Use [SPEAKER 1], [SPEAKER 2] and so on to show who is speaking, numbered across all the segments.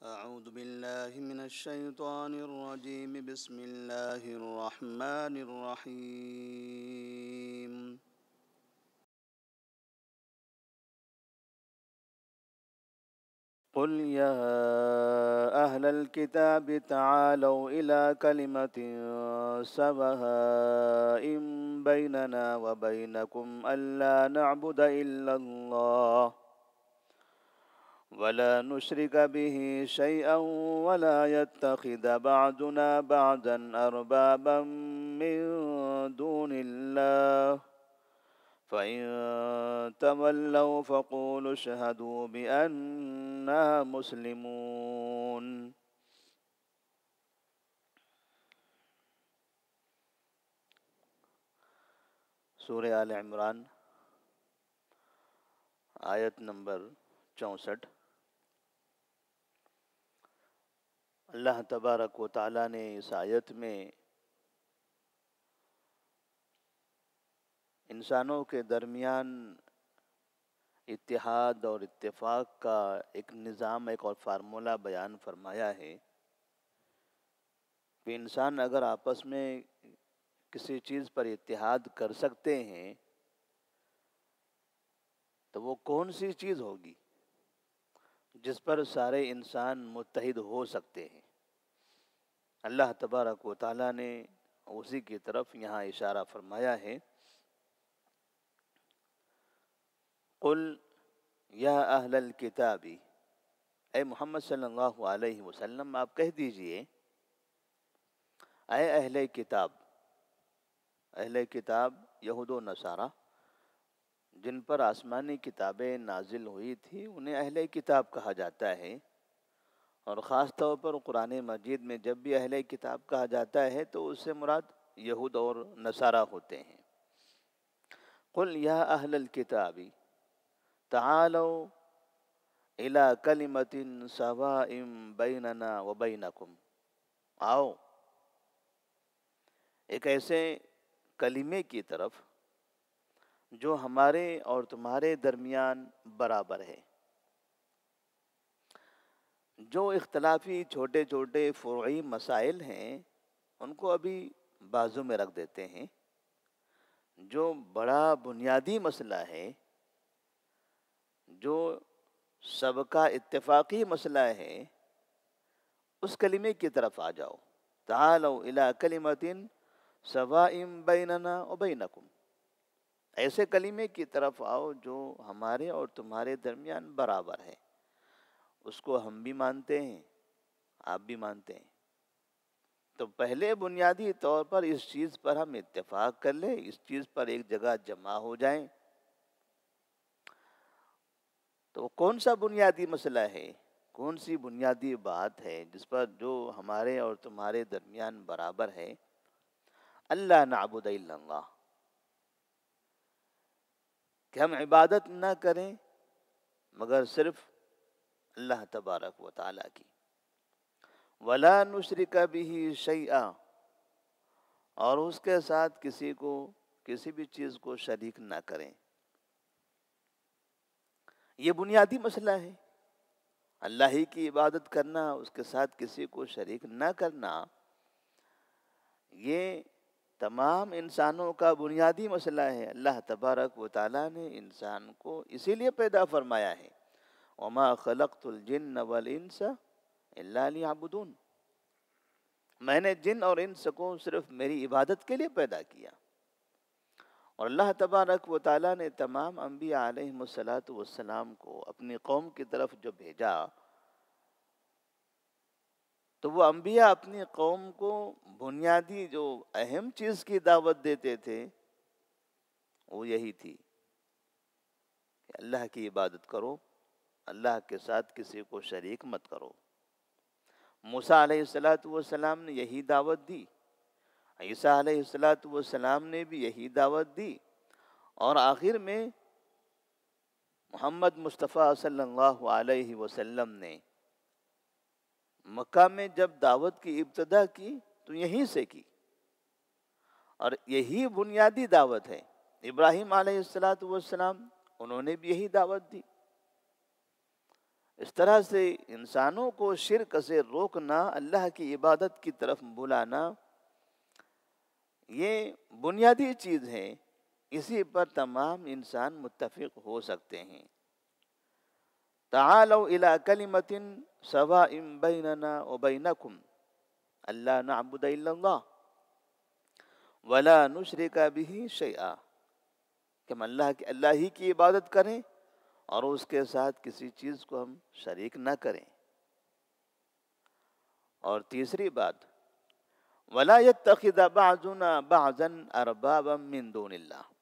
[SPEAKER 1] أعوذ بالله من الشيطان الرجيم بسم الله الرحمن الرحيم قل يا أهل الكتاب تعالوا إلى كلمة سواء بيننا وبينكم ألا نعبد إلا الله ولا نشرك به شيئا ولا يتخذ بعضنا بعضا أربابا من دون الله فإن تولوا فقولوا اشهدوا بأننا مسلمون۔ سورہ آل عمران آیت نمبر 64۔ اللہ تبارک و تعالیٰ نے اس آیت میں انسانوں کے درمیان اتحاد اور اتفاق کا ایک نظام، ایک اور فارمولہ بیان فرمایا ہے کہ انسان اگر آپس میں کسی چیز پر اتحاد کر سکتے ہیں تو وہ کون سی چیز ہوگی جس پر سارے انسان متحد ہو سکتے ہیں۔ اللہ تبارک و تعالیٰ نے اسی کی طرف یہاں اشارہ فرمایا ہے۔ قل یا اہل الکتاب، اے محمد صلی اللہ علیہ وسلم آپ کہہ دیجئے اے اہل کتاب۔ اہل کتاب یہود و نصارہ جن پر آسمانی کتابیں نازل ہوئی تھی انہیں اہل کتاب کہا جاتا ہے، اور خاص طور پر قرآن مجید میں جب بھی اہل کتاب کہا جاتا ہے تو اس سے مراد یہود اور نصارہ ہوتے ہیں۔ قل یا اہل الکتاب تعالوا الی کلمۃ سواء بیننا وبینکم، آؤ ایک ایسے کلمے کی طرف جو ہمارے اور تمہارے درمیان برابر ہے۔ جو اختلافی چھوٹے چھوٹے فروعی مسائل ہیں ان کو ابھی بازو میں رکھ دیتے ہیں، جو بڑا بنیادی مسئلہ ہے، جو سب کا اتفاقی مسئلہ ہے، اس کلمے کی طرف آ جاؤ۔ تعالوا الی کلمۃ سواء بیننا وبینکم، ایسے کلمے کی طرف آؤ جو ہمارے اور تمہارے درمیان برابر ہے، اس کو ہم بھی مانتے ہیں آپ بھی مانتے ہیں۔ تو پہلے بنیادی طور پر اس چیز پر ہم اتفاق کر لیں، اس چیز پر ایک جگہ جمع ہو جائیں۔ تو کون سا بنیادی مسئلہ ہے، کون سی بنیادی بات ہے جس پر جو ہمارے اور تمہارے درمیان برابر ہے؟ اللہ نعبد الا اللہ، کہ ہم عبادت نہ کریں مگر صرف اللہ تبارک و تعالیٰ کی۔ ولا نشرک بہ شیئا، اور اس کے ساتھ کسی بھی چیز کو شریک نہ کریں۔ یہ بنیادی مسئلہ ہے، اللہ ہی کی عبادت کرنا، اس کے ساتھ کسی کو شریک نہ کرنا، یہ تمام انسانوں کا بنیادی مسئلہ ہے۔ اللہ تبارک و تعالیٰ نے انسان کو اسی لیے پیدا فرمایا ہے، وما خلقت الجن والانس الا لیعبدون، میں نے جن اور انس کو صرف میری عبادت کے لیے پیدا کیا۔ اور اللہ تبارک و تعالیٰ نے تمام انبیاء علیہم السلام کو اپنی قوم کی طرف جو بھیجا تو وہ انبیاء اپنی قوم کو بنیادی جو اہم چیز کی دعوت دیتے تھے وہ یہی تھی کہ اللہ کی عبادت کرو، اللہ کے ساتھ کسی کو شریک مت کرو۔ موسیٰ علیہ السلام نے یہی دعوت دی، عیسیٰ علیہ السلام نے بھی یہی دعوت دی، اور آخر میں محمد مصطفیٰ صلی اللہ علیہ وسلم نے مکہ میں جب دعوت کی ابتدا کی تو یہیں سے کی، اور یہی بنیادی دعوت ہے۔ ابراہیم علیہ السلام انہوں نے بھی یہی دعوت دی، اس طرح سے انسانوں کو شرک سے روکنا، اللہ کی عبادت کی طرف بلانا، یہ بنیادی چیز ہے، اسی پر تمام انسان متفق ہو سکتے ہیں۔ تعالوا الی کلمۃ سواء بیننا وبینکم اللہ نعبد الا اللہ ولا نشرک بہ شیئا، کہ ہم اللہ ہی کی عبادت کریں اور اس کے ساتھ کسی چیز کو ہم شریک نہ کریں۔ اور تیسری بات، وَلَا يَتَّخِذَ بَعْضُنَا بَعْضًا أَرْبَابًا مِّن دُونِ اللَّهِ،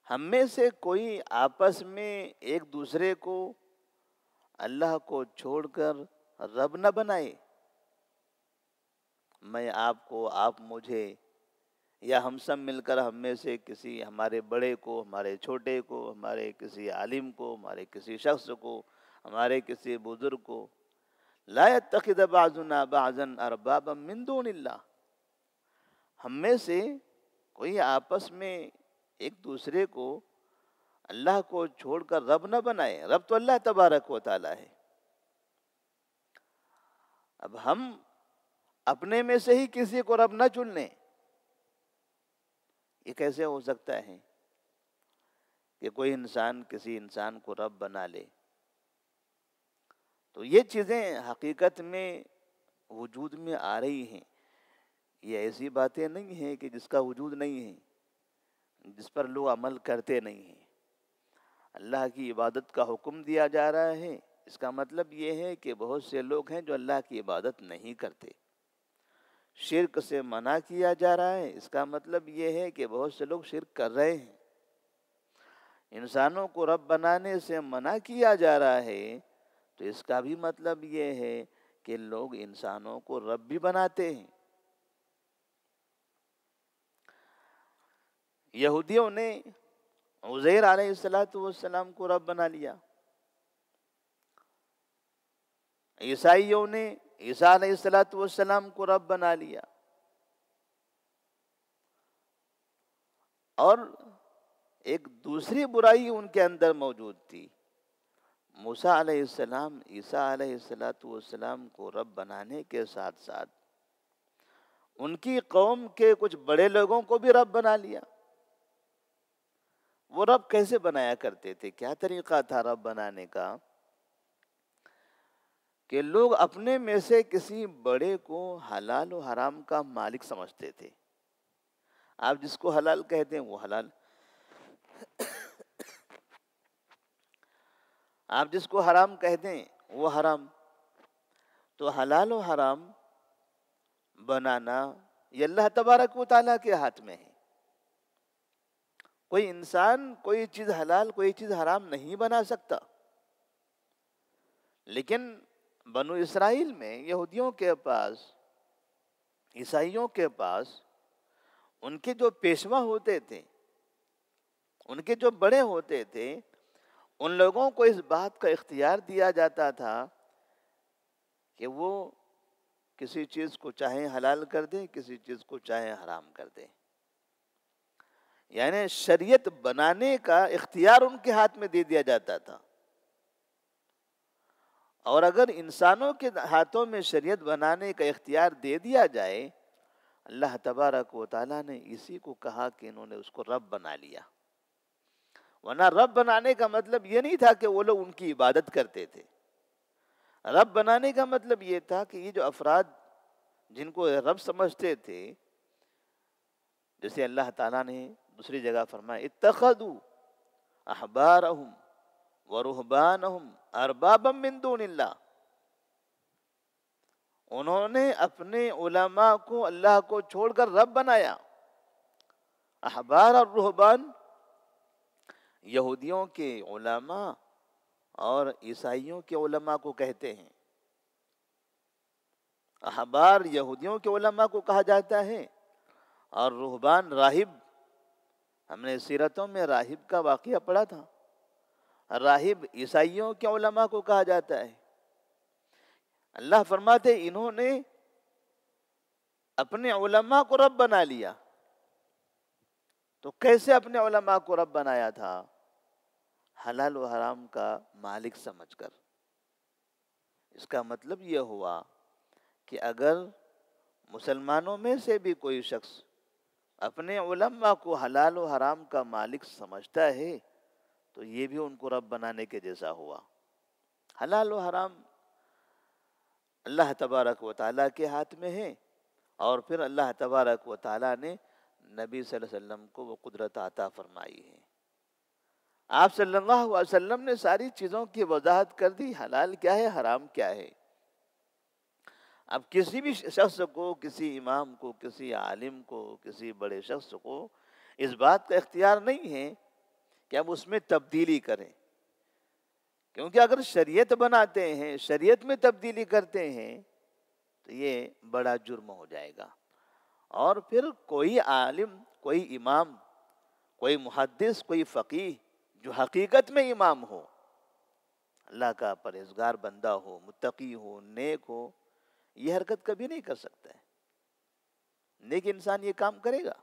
[SPEAKER 1] ہم میں سے کوئی آپس میں ایک دوسرے کو اللہ کو چھوڑ کر رب نہ بنائے، میں آپ کو، آپ مجھے، یا ہم سب مل کر ہم میں سے کسی، ہمارے بڑے کو، ہمارے چھوٹے کو، ہمارے کسی عالم کو، ہمارے کسی شخص کو، ہمارے کسی بزرگ کو، لا يتخذ بعضنا بعضا اربابا من دون اللہ، ہم میں سے کوئی آپس میں ایک دوسرے کو اللہ کو چھوڑ کر رب نہ بنائے۔ رب تو اللہ تبارک و تعالی ہے۔ اب ہم اپنے میں سے ہی کسی کو رب نہ چن لیں، یہ کیسے ہو سکتا ہے کہ کوئی انسان کسی انسان کو رب بنا لے؟ تو یہ چیزیں حقیقت میں وجود میں آ رہی ہیں، یہ ایسی باتیں نہیں ہیں کہ جس کا وجود نہیں ہے، جس پر لوگ عمل کرتے نہیں ہیں۔ اللہ کی عبادت کا حکم دیا جا رہا ہے، اس کا مطلب یہ ہے کہ بہت سے لوگ ہیں جو اللہ کی عبادت نہیں کرتے۔ شرک سے منع کیا جا رہا ہے، اس کا مطلب یہ ہے کہ بہت سے لوگ شرک کر رہے ہیں۔ انسانوں کو رب بنانے سے منع کیا جا رہا ہے، تو اس کا بھی مطلب یہ ہے کہ لوگ انسانوں کو رب بھی بناتے ہیں۔ یہودیوں نے عزیر علیہ السلام کو رب بنا لیا، عیسائیوں نے عیسیٰ علیہ السلام کو رب بنا لیا، اور ایک دوسری برائی ان کے اندر موجود تھی۔ موسیٰ علیہ السلام عیسیٰ علیہ السلام کو رب بنانے کے ساتھ ساتھ ان کی قوم کے کچھ بڑے لوگوں کو بھی رب بنا لیا۔ وہ رب کیسے بنایا کرتے تھے؟ کیا طریقہ تھا رب بنانے کا؟ کہ لوگ اپنے میں سے کسی بڑے کو حلال و حرام کا مالک سمجھتے تھے۔ آپ جس کو حلال کہتے ہیں وہ حلال، آپ جس کو حرام کہتے ہیں وہ حرام۔ تو حلال و حرام بنانا یہ اللہ تبارک و تعالیٰ کے ہاتھ میں ہے۔ کوئی انسان کوئی چیز حلال کوئی چیز حرام نہیں بنا سکتا، لیکن بنو اسرائیل میں، یہودیوں کے پاس، عیسائیوں کے پاس، ان کے جو پیشوا ہوتے تھے، ان کے جو بڑے ہوتے تھے، ان لوگوں کو اس بات کا اختیار دیا جاتا تھا کہ وہ کسی چیز کو چاہے حلال کر دیں، کسی چیز کو چاہے حرام کر دیں۔ یعنی شریعت بنانے کا اختیار ان کے ہاتھ میں دے دیا جاتا تھا، اور اگر انسانوں کے ہاتھوں میں شریعت بنانے کا اختیار دے دیا جائے، اللہ تبارک و تعالیٰ نے اسی کو کہا کہ انہوں نے اس کو رب بنا لیا۔ ورنہ رب بنانے کا مطلب یہ نہیں تھا کہ وہ لوگ ان کی عبادت کرتے تھے۔ رب بنانے کا مطلب یہ تھا کہ یہ جو افراد جن کو رب سمجھتے تھے، جیسے اللہ تعالیٰ نے دوسری جگہ فرمایا اتخذوا احبارهم ورهبانهم اربابا من دون اللہ، انہوں نے اپنے علماء کو اللہ کو چھوڑ کر رب بنایا۔ احبار اور رہبان یہودیوں کے علماء اور عیسائیوں کے علماء کو کہتے ہیں۔ احبار یہودیوں کے علماء کو کہا جاتا ہے، اور رہبان راہب، ہم نے سیرتوں میں راہب کا واقعہ پڑھا تھا، راہب عیسائیوں کے علماء کو کہا جاتا ہے۔ اللہ فرماتے انہوں نے اپنے علماء کو رب بنا لیا۔ تو کیسے اپنے علماء کو رب بنایا تھا؟ حلال و حرام کا مالک سمجھ کر۔ اس کا مطلب یہ ہوا کہ اگر مسلمانوں میں سے بھی کوئی شخص اپنے علماء کو حلال و حرام کا مالک سمجھتا ہے تو یہ بھی ان کو رب بنانے کے جیسا ہوا۔ حلال و حرام اللہ تبارک و تعالیٰ کے ہاتھ میں ہے، اور پھر اللہ تبارک و تعالیٰ نے نبی صلی اللہ علیہ وسلم کو وہ قدرت عطا فرمائی ہے۔ آپ صلی اللہ علیہ وسلم نے ساری چیزوں کی وضاحت کر دی، حلال کیا ہے، حرام کیا ہے۔ اب کسی بھی شخص کو، کسی امام کو، کسی عالم کو، کسی بڑے شخص کو اس بات کا اختیار نہیں ہے کہ اب اس میں تبدیلی کریں، کیونکہ اگر شریعت بناتے ہیں، شریعت میں تبدیلی کرتے ہیں تو یہ بڑا جرم ہو جائے گا۔ اور پھر کوئی عالم، کوئی امام، کوئی محدث، کوئی فقیہ جو حقیقت میں امام ہو، اللہ کا پرہیزگار بندہ ہو، متقی ہو، نیک ہو، یہ حرکت کبھی نہیں کر سکتا ہے۔ نیک انسان یہ کام کرے گا؟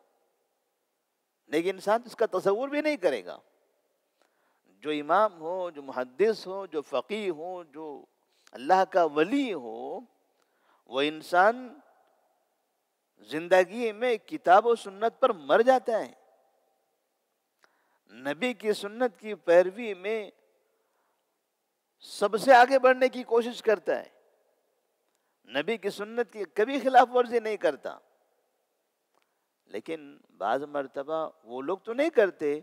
[SPEAKER 1] نیک انسان اس کا تصور بھی نہیں کرے گا۔ جو امام ہو، جو محدث ہو، جو فقیہ ہو، جو اللہ کا ولی ہو، وہ انسان زندگی میں کتاب و سنت پر مر جاتا ہے، نبی کی سنت کی پیروی میں سب سے آگے بڑھنے کی کوشش کرتا ہے، نبی کی سنت کی کبھی خلاف ورزی نہیں کرتا۔ لیکن بعض مرتبہ وہ لوگ تو نہیں کرتے،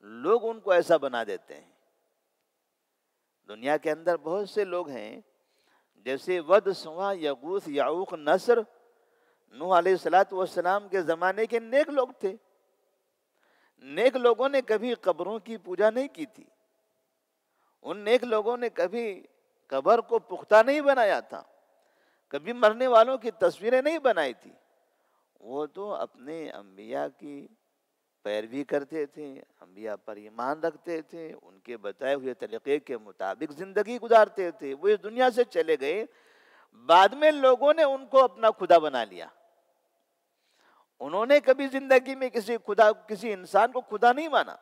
[SPEAKER 1] لوگ ان کو ایسا بنا دیتے ہیں۔ دنیا کے اندر بہت سے لوگ ہیں، جیسے ود، سوا، یغوث، یعوق، نصر، نوح علیہ السلام کے زمانے کے نیک لوگ تھے۔ نیک لوگوں نے کبھی قبروں کی پوجا نہیں کی تھی، ان نیک لوگوں نے کبھی قبر کو پختہ نہیں بنایا تھا، کبھی مرنے والوں کی تصویریں نہیں بنائی تھی۔ وہ تو اپنے انبیاء کی پیروی کرتے تھے، انبیاء پر ایمان رکھتے تھے، ان کے بتائے ہوئے طریقے کے مطابق زندگی گزارتے تھے۔ وہ اس دنیا سے چلے گئے، بعد میں لوگوں نے ان کو اپنا خدا بنا لیا۔ انہوں نے کبھی زندگی میں کسی انسان کو خدا نہیں مانا۔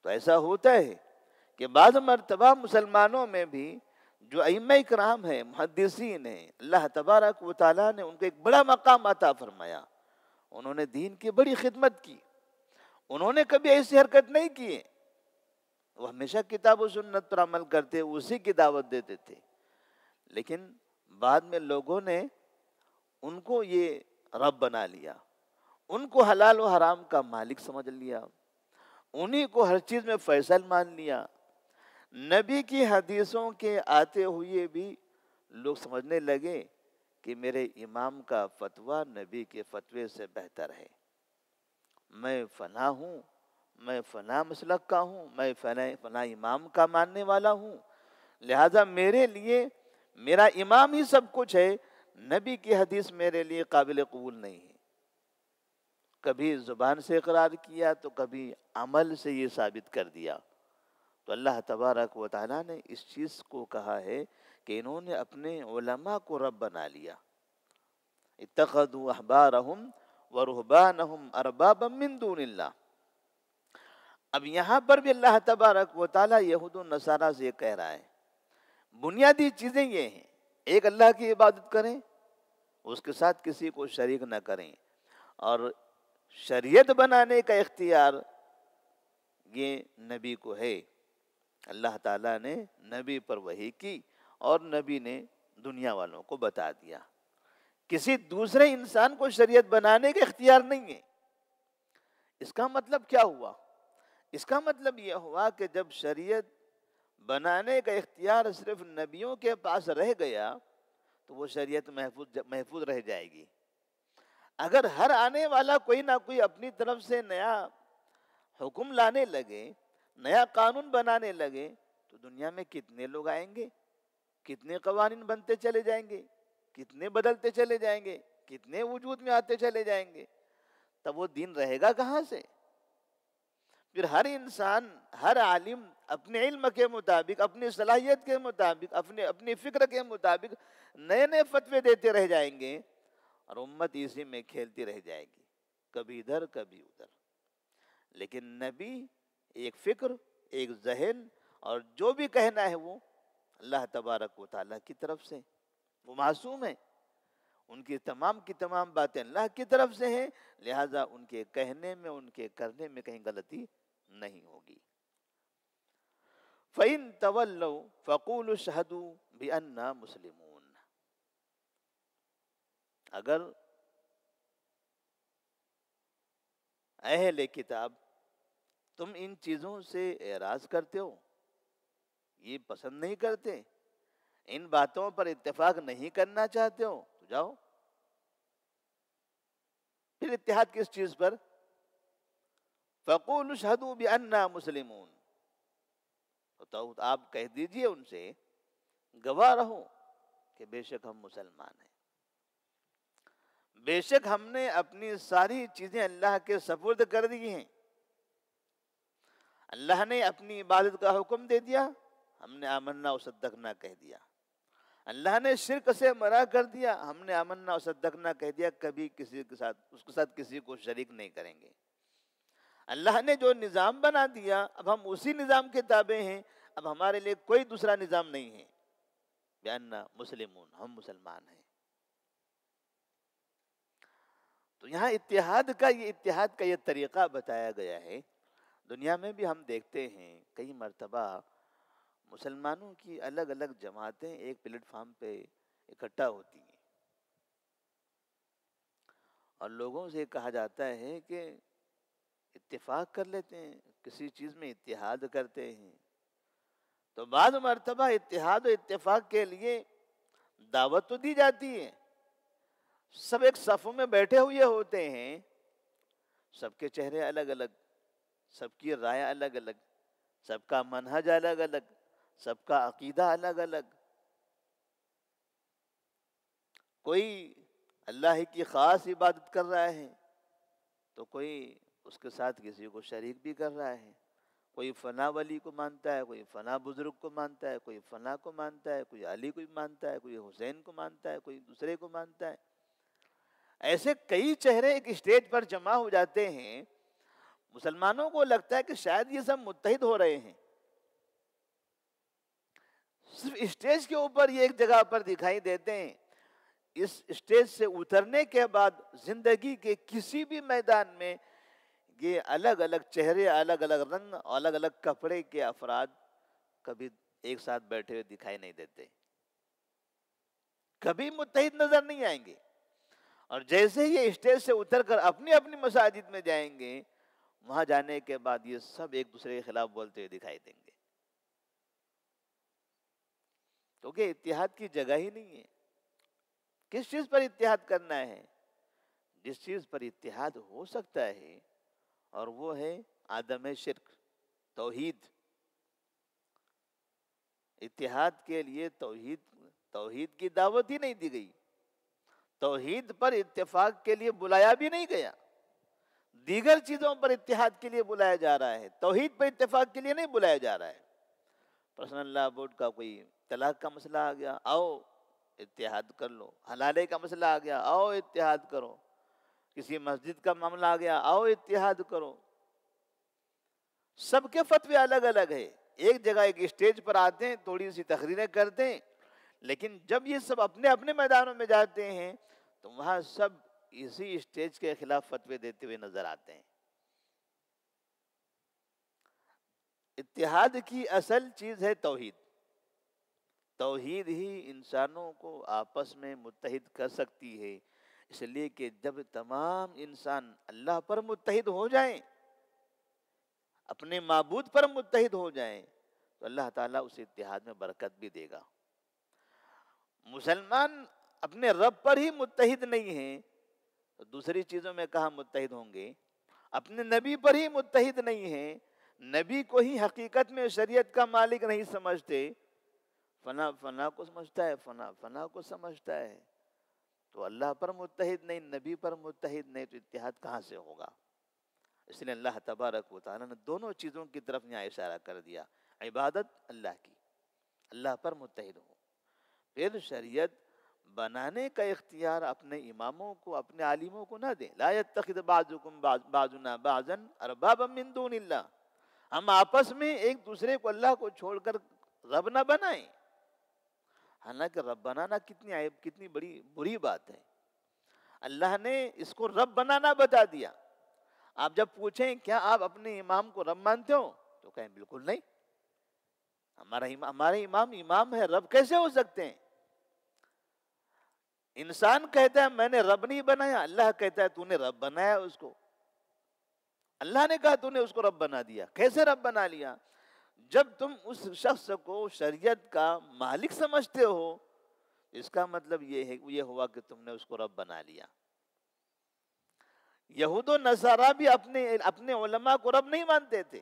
[SPEAKER 1] تو ایسا ہوتا ہے کہ بعض مرتبہ مسلمانوں میں بھی جو ائمہ کرام ہیں، محدثین ہیں، اللہ تبارک و تعالیٰ نے ان کو ایک بڑا مقام عطا فرمایا، انہوں نے دین کی بڑی خدمت کی، انہوں نے کبھی ایسی حرکت نہیں کی، وہ ہمیشہ کتاب و سنت پر عمل کرتے، اسی کی دعوت دیتے تھے۔ لیکن بعد میں لوگوں نے ان کو یہ رب بنا لیا، ان کو حلال و حرام کا مالک سمجھ لیا، انہی کو ہر چیز میں فیصل مان لیا۔ نبی کی حدیثوں کے آتے ہوئے بھی لوگ سمجھنے لگے کہ میرے امام کا فتویٰ نبی کے فتوے سے بہتر ہے، میں فلاں ہوں، میں فلاں مسلک کا ہوں، میں فلاں امام کا ماننے والا ہوں، لہذا میرے لیے میرا امام ہی سب کچھ ہے، نبی کی حدیث میرے لیے قابل قبول نہیں ہے۔ کبھی زبان سے اقرار کیا تو کبھی عمل سے یہ ثابت کر دیا۔ تو اللہ تبارک و تعالیٰ نے اس چیز کو کہا ہے کہ انہوں نے اپنے علماء کو رب بنا لیا۔ اتخذوا احبارہم ورہبانہم اربابا من دون اللہ۔ اب یہاں پر بھی اللہ تبارک و تعالیٰ یہود و نصارہ سے یہ کہہ رہا ہے، بنیادی چیزیں یہ ہیں، ایک اللہ کی عبادت کریں، اس کے ساتھ کسی کو شریک نہ کریں، اور شریعت بنانے کا اختیار یہ نبی کو ہے۔ اللہ تعالیٰ نے نبی پر وحی کی اور نبی نے دنیا والوں کو بتا دیا، کسی دوسرے انسان کو شریعت بنانے کا اختیار نہیں ہے۔ اس کا مطلب کیا ہوا؟ اس کا مطلب یہ ہوا کہ جب شریعت بنانے کا اختیار صرف نبیوں کے پاس رہ گیا تو وہ شریعت محفوظ رہ جائے گی۔ اگر ہر آنے والا کوئی نہ کوئی اپنی طرف سے نیا حکم لانے لگے، نیا قانون بنانے لگے، تو دنیا میں کتنے لوگ آئیں گے، کتنے قوانین بنتے چلے جائیں گے، کتنے بدلتے چلے جائیں گے، کتنے وجود میں آتے چلے جائیں گے، تب وہ دین رہے گا کہاں سے؟ پھر ہر انسان، ہر عالم اپنے علم کے مطابق، اپنی صلاحیت کے مطابق، اپنی فکر کے مطابق نئے نئے فتوے دیتے رہ جائیں گے، اور امت اسی میں کھیلتی رہ جائے گی، کبھی ادھر کبھی ادھر۔ لیکن نبی ایک فکر، ایک ذہن، اور جو بھی کہنا ہے وہ اللہ تبارک و تعالیٰ کی طرف سے. وہ معصوم ہیں، ان کی تمام باتیں اللہ کی طرف سے ہیں، لہذا ان کے کہنے میں، ان کے کرنے میں کہیں غلطی نہیں ہوگی. فَإِن تَوَلَّوْا فَقُولُوا اشْهَدُوا بِأَنَّا مُسْلِمُونَ. اگر اہل کتاب تم ان چیزوں سے اعراض کرتے ہو، یہ پسند نہیں کرتے، ان باتوں پر اتفاق نہیں کرنا چاہتے ہو، تو جاؤ. پھر اتحاد کس چیز پر؟ فَقُولُوا اشْهَدُوا بِأَنَّا مُسْلِمُونَ. تو آپ کہہ دیجئے ان سے، گواہ رہو کہ بے شک ہم مسلمان ہیں، بے شک ہم نے اپنی ساری چیزیں اللہ کے سپرد کر دی ہیں. اللہ نے اپنی عبادت کا حکم دے دیا، ہم نے آمنا و صدقنا کہہ دیا. اللہ نے شرک سے منع کر دیا، ہم نے آمنا و صدقنا کہہ دیا، کبھی کسی کے ساتھ، اس کے ساتھ کسی کو شریک نہیں کریں گے. اللہ نے جو نظام بنا دیا، اب ہم اسی نظام کے تابع ہیں، اب ہمارے لیے کوئی دوسرا نظام نہیں ہے. بِأَنَّا مُسْلِمُونَ، ہم مسلمان ہیں. تو یہاں اتحاد کا یہ طریقہ بتایا گیا ہے. دنیا میں بھی ہم دیکھتے ہیں کئی مرتبہ مسلمانوں کی الگ الگ جماعتیں ایک پلیٹ فارم پہ اکٹھا ہوتی ہیں، اور لوگوں سے کہا جاتا ہے کہ اتفاق کر لیتے ہیں، کسی چیز میں اتحاد کرتے ہیں. تو بعض مرتبہ اتحاد و اتفاق کے لیے دعوت تو دی جاتی ہے، سب ایک صف میں بیٹھے ہوئے ہوتے ہیں، سب کے چہرے الگ الگ، سب کی رائے الگ الگ، سب کا منہج الگ الگ، سب کا عقیدہ الگ الگ. کوئی اللہ کی خاص عبادت کر رہا ہے تو کوئی اس کے ساتھ کسی کو شریک بھی کر رہا ہے. کوئی فلاں ولی کو مانتا ہے، کوئی فلاں بزرگ کو مانتا ہے، کوئی فلاں کو مانتا ہے، کوئی علی کو مانتا ہے، کوئی حسین کو مانتا ہے، کوئی دوسرے کو مانتا ہے. ایسے کئی چہرے ایک اسٹیج پر جمع ہو جاتے ہیں. مسلمانوں کو لگتا ہے کہ شاید یہ سب متحد ہو رہے ہیں. صرف اسٹیج کے اوپر یہ ایک جگہ پر دکھائی دیتے ہیں. اس اسٹیج سے اترنے کے بعد زندگی کے کسی بھی میدان میں یہ الگ الگ چہرے، الگ الگ رنگ، الگ الگ کپڑے کے افراد کبھی ایک ساتھ بیٹھے ہوئے دکھائی نہیں دیتے، کبھی متحد نظر نہیں آئیں گے. اور جیسے ہی یہ اسٹیج سے اتر کر اپنی اپنی مساجد میں جائیں گے، وہاں جانے کے بعد یہ سب ایک دوسرے کے خلاف بولتے ہوئے دکھائی دیں گے، کیونکہ اتحاد کی جگہ ہی نہیں ہے. کس چیز پر اتحاد کرنا ہے؟ جس چیز پر اتحاد ہو سکتا ہے، اور وہ ہے عدم شرک، توحید. اتحاد کے لیے توحید کی دعوت ہی نہیں دی گئی، توحید پر اتفاق کے لیے بلایا بھی نہیں گیا. دیگر چیزوں پر اتحاد کے لیے بلایا جا رہا ہے، توحید پر اتفاق کے لیے نہیں بلایا جا رہا ہے. پرسنل لا بورڈ کا کوئی طلاق کا مسئلہ آ گیا، آؤ اتحاد کر لو. حلالے کا مسئلہ آ گیا، آؤ اتحاد کرو. کسی مسجد کا معاملہ آ گیا، آؤ اتحاد کرو. سب کے فتوے الگ الگ ہے. ایک جگہ ایک اسٹیج پر آتے ہیں، تھوڑی سی تقریریں کرتے ہیں، لیکن جب یہ سب اپنے اپنے میدانوں میں جاتے ہیں تو وہاں سب اسی اسٹیج کے خلاف فتوے دیتے ہوئے نظر آتے ہیں. اتحاد کی اصل چیز ہے توحید. توحید ہی انسانوں کو آپس میں متحد کر سکتی ہے. اس لیے کہ جب تمام انسان اللہ پر متحد ہو جائیں، اپنے معبود پر متحد ہو جائیں، تو اللہ تعالیٰ اس اتحاد میں برکت بھی دے گا. مسلمان اپنے رب پر ہی متحد نہیں ہیں تو دوسری چیزوں میں کہاں متحد ہوں گے؟ اپنے نبی پر ہی متحد نہیں ہیں، نبی کو ہی حقیقت میں شریعت کا مالک نہیں سمجھتے، فنا فنا کو سمجھتا ہے، فنا فنا کو سمجھتا ہے، تو اللہ پر متحد نہیں، نبی پر متحد نہیں، تو اتحاد کہاں سے ہوگا؟ اس لیے اللہ تبارک و تعالیٰ نے دونوں چیزوں کی طرف یہاں اشارہ کر دیا. عبادت اللہ کی، اللہ پر متحد ہو. پھر شریعت بنانے کا اختیار اپنے اماموں کو، اپنے عالموں کو نہ دیں. لا يتخذ بعضکم بعضنا بعضا اربابا من دون اللہ. ہم آپس میں ایک دوسرے کو اللہ کو چھوڑ کر رب نہ بنائیں. حالانکہ رب بنانا کتنی عیب، کتنی بڑی بری بات ہے. اللہ نے اس کو رب بنانا بتا دیا. آپ جب پوچھیں کیا آپ اپنے امام کو رب مانتے ہو تو کہیں بالکل نہیں، ہمارے امام امام ہے، رب کیسے ہو سکتے ہیں؟ انسان کہتا ہے میں نے رب نہیں بنایا، اللہ کہتا ہے تو نے رب بنایا اس کو. اللہ نے کہا تو نے اس کو رب بنا دیا. کیسے رب بنا لیا؟ جب تم اس شخص کو شریعت کا مالک سمجھتے ہو، اس کا مطلب یہ ہوا کہ تم نے اس کو رب بنا لیا. یہود و نصارہ بھی اپنے علماء کو رب نہیں مانتے تھے،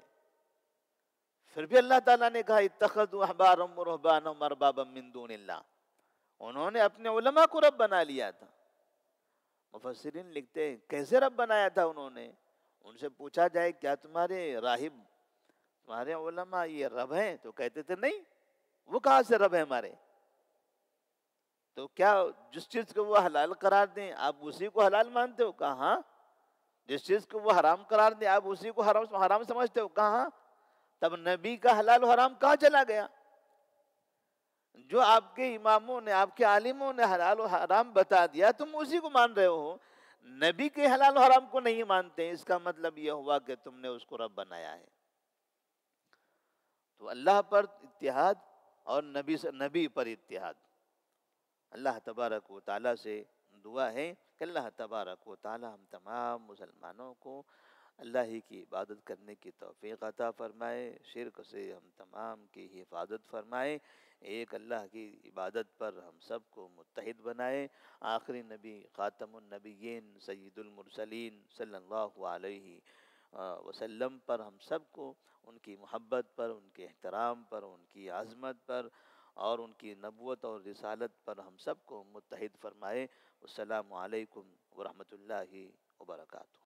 [SPEAKER 1] پھر بھی اللہ تعالیٰ نے کہا اتخذوا احبارهم ورهبانهم اربابا من دون اللہ. انہوں نے اپنے علماء کو رب بنا لیا تھا. مفسرین لکھتے ہیں کیسے رب بنایا تھا انہوں نے؟ ان سے پوچھا جائے کیا تمہارے راہب، تمہارے علماء یہ رب ہیں؟ تو کہتے تھے نہیں، وہ کہاں سے رب ہے ہمارے؟ تو کیا جس چیز کو وہ حلال قرار دیں آپ اسی کو حلال مانتے ہو؟ کہا ہاں. جس چیز کو وہ حرام قرار دیں آپ اسی کو حرام سمجھتے ہو؟ کہا ہاں. تب نبی کا حلال و حرام کہاں چلا گیا؟ جو آپ کے اماموں نے، آپ کے عالموں نے حلال و حرام بتا دیا تم اسی کو مان رہے ہو، نبی کے حلال و حرام کو نہیں مانتے. اس کا مطلب یہ ہوا کہ تم نے اس کو رب بنایا ہے. تو اللہ پر اتحاد اور نبی پر اتحاد. اللہ تبارک و تعالیٰ سے دعا ہے کہ اللہ تبارک و تعالیٰ ہم تمام مسلمانوں کو اللہ ہی کی عبادت کرنے کی توفیق عطا فرمائے، شرک سے ہم تمام کی حفاظت فرمائے، ایک اللہ کی عبادت پر ہم سب کو متحد بنائے. آخری نبی خاتم النبیین سید المرسلین صلی اللہ علیہ وسلم پر ہم سب کو ان کی محبت پر، ان کے احترام پر، ان کی عظمت پر اور ان کی نبوت اور رسالت پر ہم سب کو متحد فرمائے. السلام علیکم ورحمۃ اللہ وبرکاتہ.